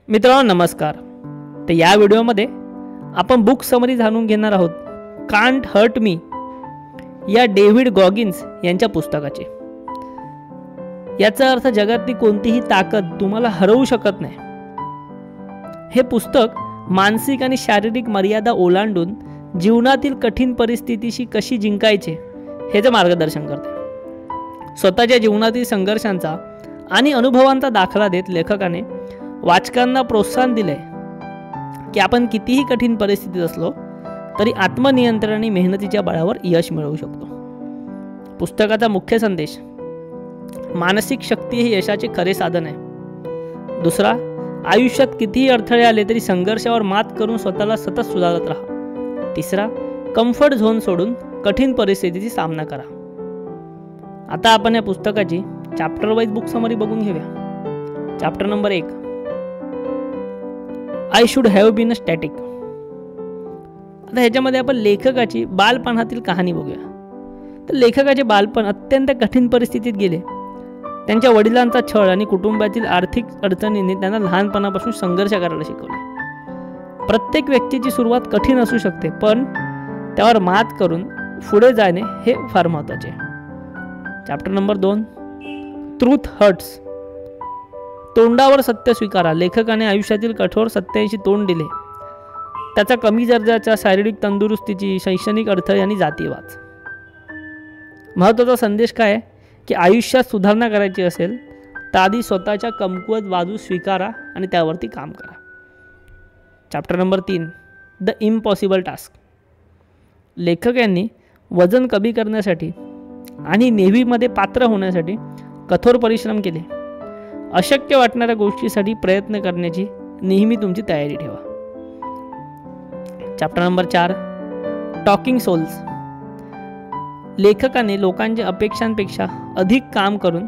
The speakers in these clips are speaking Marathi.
मित्रांनो नमस्कार. तर या व्हिडिओमध्ये आपण बुक समरी जाणून घेणार आहोत कांट हर्ट मी या डेव्हिड गॉगिन्स यांच्या पुस्तकाचे. याचा अर्थ जगातली कोणतीही ताकद तुम्हाला हरवू शकत नाही. हे पुस्तक मानसिक आणि शारीरिक मर्यादा ओलांडून जीवनातील कठीण परिस्थितीशी कशी जिंकायचे हेच मार्गदर्शन करते. स्वतःच्या जीवनातील संघर्षांचा आणि अनुभवांचा दाखला देत लेखकाने वाचकांना प्रोत्साहन दिले की आपण कितीही कठीण परिस्थितीत असलो तरी आत्मनियंत्रण आणि मेहनतीच्या बळावर यश मिळवू शकतो. पुस्तकाचा मुख्य संदेश: मानसिक शक्ती हे यशाचे खरे साधन आहे. दुसरा, आयुष्यात कितीही अडथळे आले तरी संघर्षावर मात करून स्वतःला सतत सुधारत राहा. तिसरा, कम्फर्ट झोन सोडून कठीण परिस्थितीचा सामना करा. आता आपण या पुस्तकाची चॅप्टर वाईज बुक समरी बघून घेऊया. Chapter number 1, I should have been a static. आता ह्याच्यामध्ये आपण लेखकाची बालपणातील कहाणी बघूया. तर लेखकाचे बालपण अत्यंत कठीण परिस्थितीत गेले. त्यांच्या वडिलांचा छळ आणि कुटुंबातील आर्थिक अडचणींनी त्यांना लहानपणापासून संघर्ष करायला शिकवले. प्रत्येक व्यक्तीची सुरुवात कठीण असू शकते, पण त्यावर मात करून पुढे जाणे हे फार महत्त्वाचे आहे. Chapter number 2, truth hurts. तोंडावर सत्य स्वीकारा. लेखकाने आयुष्यातील कठोर सत्यांशी तोंड दिले. त्याचा कमी दर्जाच्या शारीरिक तंदुरुस्तीची, शैक्षणिक अडथळे आणि जातीवाद. महत्त्वाचा संदेश काय आहे की आयुष्यात सुधारणा करायची असेल तर आधी स्वतःच्या कमकुवत बाजू स्वीकारा आणि त्यावरती काम करा. Chapter number 3, the impossible task. लेखक यांनी वजन कमी करण्यासाठी आणि नेव्हीमध्ये पात्र होण्यासाठी कठोर परिश्रम केले. अशक्य वाटणाऱ्या गोष्टीसाठी प्रयत्न करण्याची नेहमी तुमची तयारी ठेवा. Chapter number 4, talking souls. लेखकाने लोकांच्या अपेक्षांपेक्षा अधिक काम करून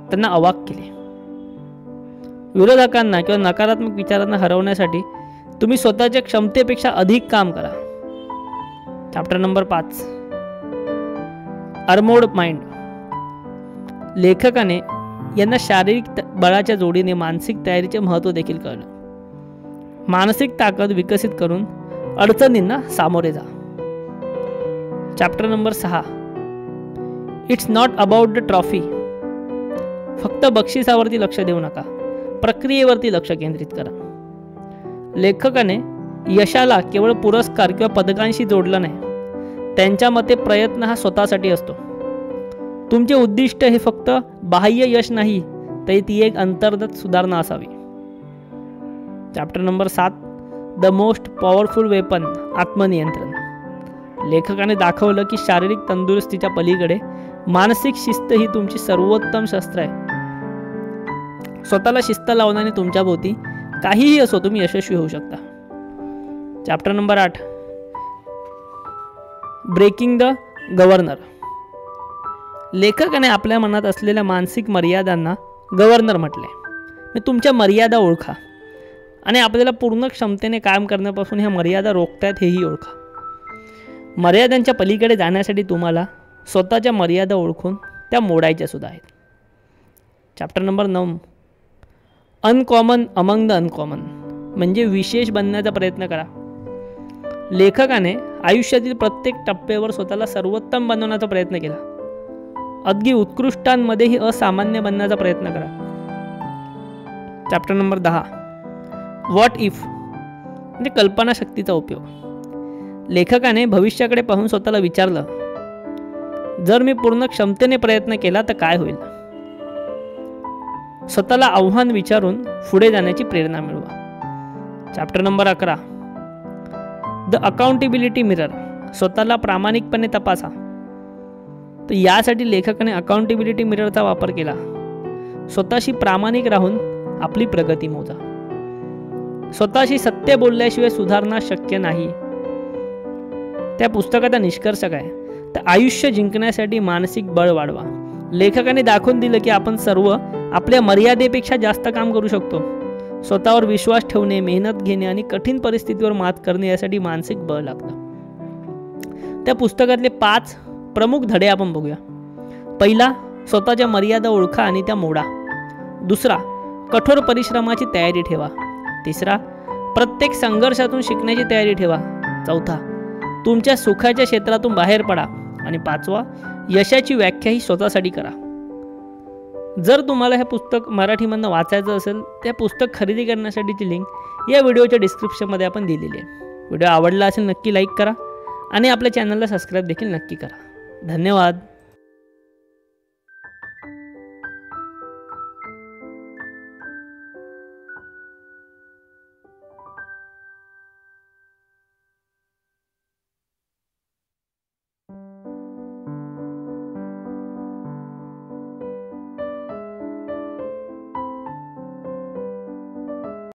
त्यांना अवाक केले. विरोधकांना किंवा नकारात्मक विचारांना हरवण्यासाठी तुम्ही स्वतःच्या क्षमतेपेक्षा अधिक काम करा. Chapter number 5, armoured mind. लेखकाने यांना शारीरिक बळाच्या जोडीने मानसिक तयारीचे महत्त्व देखील कळलं. मानसिक ताकद विकसित करून अडचणींना सामोरे जा. Chapter number 6, it's not about the trophy. फक्त बक्षिसावरती लक्ष देऊ नका, प्रक्रियेवरती लक्ष केंद्रित करा. लेखकाने यशाला केवळ पुरस्कार किंवा पदकांशी जोडलं नाही. त्यांच्या मते प्रयत्न हा स्वतःसाठी असतो. तुमचे उद्दिष्ट हे फक्त बाह्य यश नाही, तर ती एक अंतर्गत सुधारणा असावी. Chapter number 7, the most powerful weapon, आत्मनियंत्रण. लेखकाने दाखवलं की शारीरिक तंदुरुस्तीच्या पलीकडे मानसिक शिस्त ही तुमची सर्वोत्तम शस्त्र आहे. स्वतःला शिस्त लावण्याने तुमच्या भोवती काहीही असो तुम्ही यशस्वी होऊ शकता. Chapter number 8, breaking the governor. लेखकाने आपल्या मनात असलेल्या मानसिक मर्यादांना गव्हर्नर म्हटले. तुमच्या मर्यादा ओळखा आणि आपल्याला पूर्ण क्षमतेने काम करण्यापासून ह्या मर्यादा रोखतायत हेही ओळखा. मर्यादांच्या पलीकडे जाण्यासाठी तुम्हाला स्वतःच्या मर्यादा ओळखून त्या मोडायच्या सुद्धा आहेत. Chapter number 9, uncommon among the uncommon, म्हणजे विशेष बनण्याचा प्रयत्न करा. लेखकाने आयुष्यातील प्रत्येक टप्प्यावर स्वतःला सर्वोत्तम बनवण्याचा प्रयत्न केला. अगदी उत्कृष्टांमध्येही असामान्य बनण्याचा प्रयत्न करा. चॅप्टर नंबर 10, व्हॉट इफ, म्हणजे कल्पनाशक्तीचा उपयोग. लेखकाने भविष्याकडे पाहून स्वतःला विचारलं, जर मी पूर्ण क्षमतेने प्रयत्न केला तर काय होईल. स्वतःला आव्हान विचारून पुढे जाण्याची प्रेरणा मिळवा. Chapter number 11, the accountability mirror. स्वतःला प्रामाणिकपणे तपासा. तर यासाठी लेखकाने अकाउंटेबिलिटी मिररचा वापर केला. स्वतःशी प्रामाणिक राहून आपली प्रगती मोजा. स्वतःशी सत्य बोलल्याशिवाय सुधारणा शक्य नाही. त्या पुस्तकाचा निष्कर्ष काय, तर आयुष्य जिंकण्यासाठी मानसिक बळ वाढवा. लेखकाने दाखवून दिलं की आपण सर्व आपल्या मर्यादेपेक्षा जास्त काम करू शकतो. स्वतःवर विश्वास ठेवणे, मेहनत घेणे आणि कठीण परिस्थितीवर मात करणे यासाठी मानसिक बळ लागतं. त्या पुस्तकातले 5 प्रमुख धडे आपण बघूया. पहिला, स्वतःच्या मर्यादा ओळखा आणि त्या मोडा. दुसरा, कठोर परिश्रमाची तयारी ठेवा. 3, प्रत्येक संघर्षातून शिकण्याची तयारी ठेवा. 4, तुमच्या सुखाच्या क्षेत्रातून बाहेर पडा. आणि 5, यशाची व्याख्या ही स्वतःसाठी करा. जर तुम्हाला हे पुस्तक मराठीमधनं वाचायचं असेल, त्या पुस्तक खरेदी करण्यासाठीची लिंक या व्हिडिओच्या डिस्क्रिप्शनमध्ये आपण दिलेली आहे. व्हिडिओ आवडला असेल नक्की लाईक करा आणि आपल्या चॅनलला सबस्क्राईब देखील नक्की करा. धन्यवाद.